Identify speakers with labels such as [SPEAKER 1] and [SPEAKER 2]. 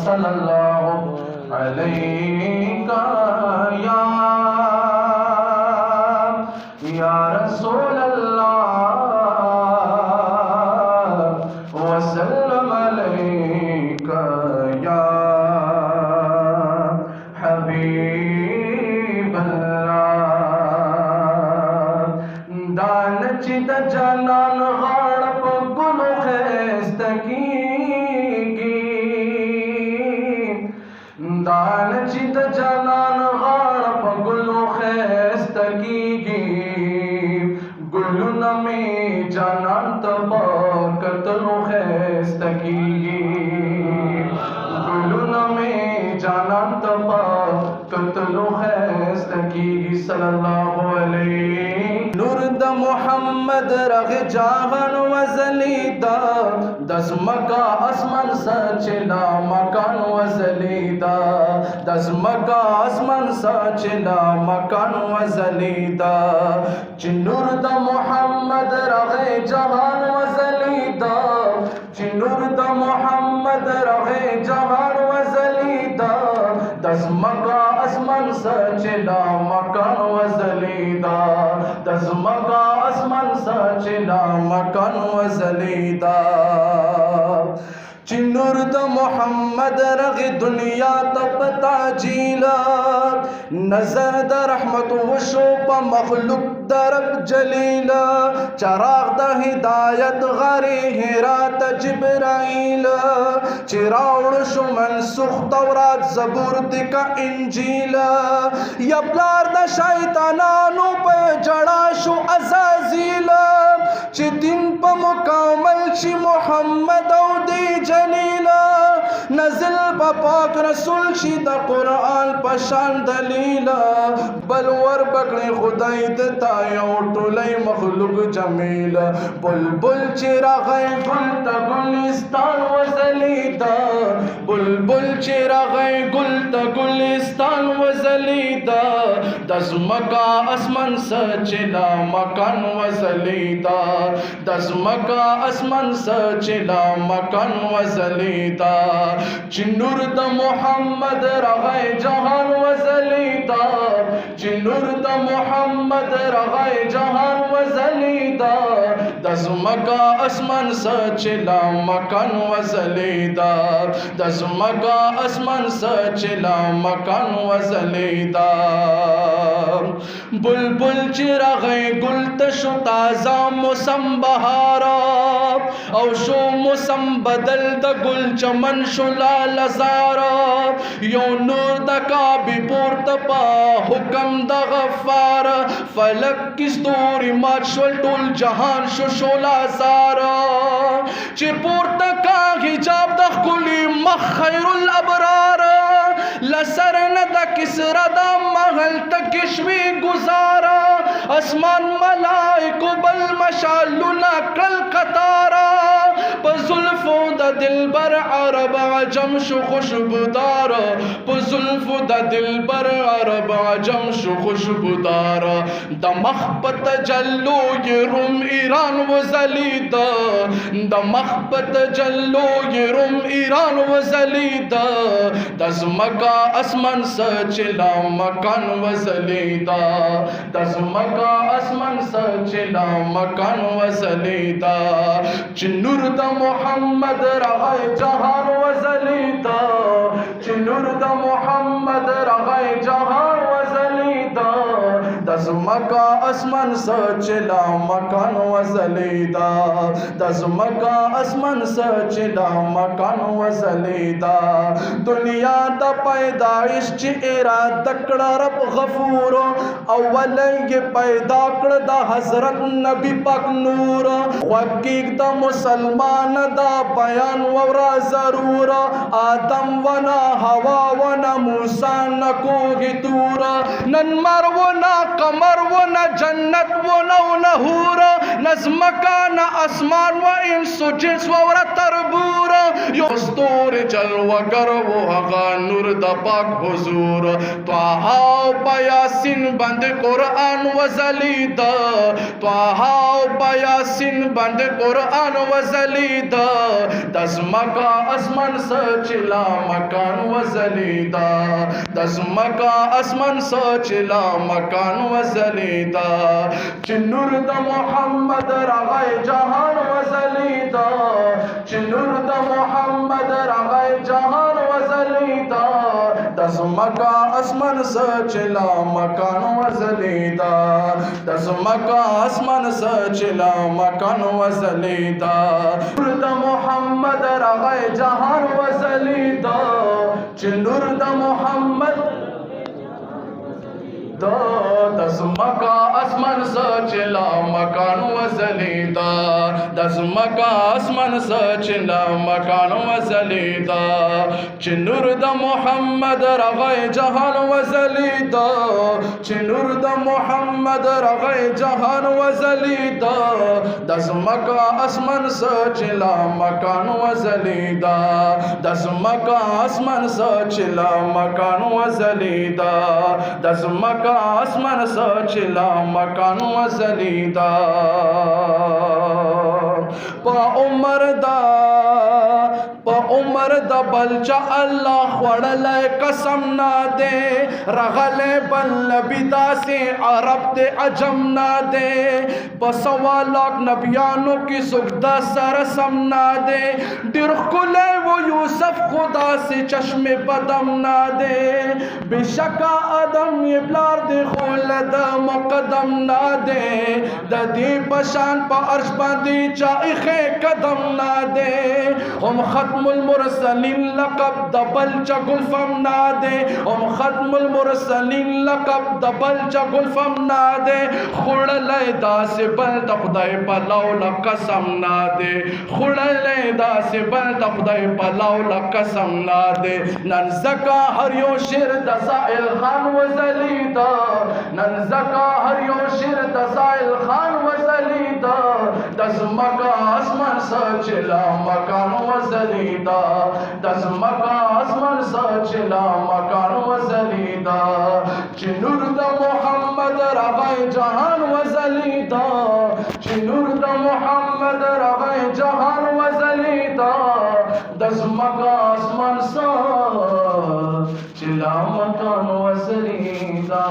[SPEAKER 1] सल्लल्लाहु अलैका या रसूल अल्लाह वसल्लम अलैका या हबीब अल्लाह दानचित जनान गाड़प गुल खैस्तकीगी दानचित जनान गाड़प गुल खैस्तकीगी गुलुन में जनान तबा कतलो खैस्तकीगी गुलुन में जनान तबा कतलो खैस्तकीगी सल्लल्लाहु अलैहि नूर द मोहम्मद रग जाहन वजलीदा दस मका आसमान सचला मकान वजलीदा दस मका आसमान सचला मकान वजलीदा चिन्नूर द मोहम्मद रग जाहन वजलीदा चिन्नूर द मोहम्मद रग जाहन वजलीदा दस मका आसमान सचला मकान वजलीदा दस मका आसमान सचला मकान वजलीदा चिन्नूर द मोहम्मद रग दुनिया तपता जीला नजर द रहमत वशोप मखलूक दरब जलीला चराग द हिदायत गरे हिरात जिब्राइल चिराउड़ शु मनसुख तौरात जबूर दिका इंजीला यबलार द शैतानानु पे जड़ा शु अज़ाज़ीला चितिन प मुकामल ची मोहम्मद औदी जलीला नज़िल पाक रसूल शी द कुरान पशान दलीला बलवर बकने खुदाई देता टोलई मखलूक जमीला बुलबुल चिराग गुल त गुलिस्तान वजलीदा बुलबुल चिराग गुल त गुलिस्तान वजलीदा दस मका आसमान सचला मकान वजलीदा दस मका आसमान सचला मकान वजलीदा चिन्नूर द मोहम्मद रगाए जहान वजलीदा चिन्नूर द मोहम्मद रगाए जहान वजलीदा दस मका आसमान सचला मकान वजलीदा दस मका आसमान सचला मकान वजलीदा बुलबुल चिरागे गुल तशु ताज़ा मौसम बहारा औ शो मौसम बदल द गुल चमन शुला लजारा यो नूर द काबी पोर्त पा हुक्म द गफ्फार फलक की स्तूरी मार्शल टूल जहान शुशोला सारा चे पोर्त का हिजाब द कुली मखैरुल अबरार लसरन द किसरा द महल तकिश्वी गुजारा आसमान मलाइको बल मशालुना कल कतारा पजुल्फो द दिलबर अरब अजम शु खुशबुदार पजुल्फो द दिलबर अरब अजम शु खुशबुदार द मखबत जल्लो ये रुम ईरान वजलीदा द मखबत जल्लो ये रुम ईरान वजलीदा दस मका आसमान सचला मकान वजलीदा दस मका आसमान सचला मकान वजलीदा चिन्नूर द मोहम्मद रगाए जहान वजलीदा चिन्नूर द मोहम्मद रगाए जहान वजलीदा दस मका आसमान सचला मकान वजलीदा दस मका आसमान सचला मकान वजलीदा दुनिया द पैदाइश ची इरादा कड़ा रब गफूर अव्वल ये पैदा कर द हजरत नबी पाक नूर वकीक द मुसलमान द बयान वरा जरूर आदम वना हवा वना मूसा न कोगी तूर नन मर वना कमर वना जन्नत वना नहूर नज़्मका न आसमान व इंस जिन्स वरा तरबूर کا یستور جلوگر وہ ہغا نور دا پاک حضور طه پیاسین بند قرآن وزلید طه پیاسین بند قرآن وزلید دزمکا اسمان سچلا مکان وزلید دزمکا اسمان سچلا مکان وزلید چنور دا محمد رغای جہان وزلیدا چنور دا محمد رغای جہان وزلیدا دزمکا اسمان سچلا مکان وزلیدا دزمکا اسمان سچلا مکان وزلیدا چنور دا محمد رغای جہان وزلیدا چنور دا محمد دزمکا اسمان سچلا مکان وزلیدا دزمکا اسمان سچلا مکان وزلیدا چنور دا محمد رغای جہان وزلیدا چنور دا محمد رغای جہان وزلیدا دزمکا اسمان سچلا مکان وزلیدا دزمکا اسمان سچلا مکان وزلیدا دزمکا اسمان سچلا مکان وزلیدا پا عمر دا بلچا اللہ خوڑلے قسم نہ دے رغلے بل لبیدا سے عرب دے عجم نہ دے بسوا لاکھ نبیانوں کی سجدہ سرسم نہ دے ڈر کلے وہ یوسف خدا سے چشم بدم نہ دے بے شکا آدم یہ بلار دے خولد مقدم نہ دے ددی پشان پا عرش باندی چائخ قدم نہ دے ہم ختم المرسلین لقب دبل چا گلفم نہ دے ہم ختم المرسلین لقب دبل چا گلفم نہ دے خڑلے دا سے بل تخدای پلاو لقسم نہ دے خڑلے دا سے بل تخدای پلاو لقسم نہ دے ننزکا ہر یو شیر دزائل خان وزلیدا ننزکا ہر یو شیر دزائل خان وزلیدا دزمکا اسمان سچلا مکان وزلیدا دزمکا اسمان سچلا مکان وزلیدا چنور دا محمد رغای جہان وزلیدا چنور دا محمد رغای جہان وزلیدا دزمکا اسمان سچلا مکان وزلیدا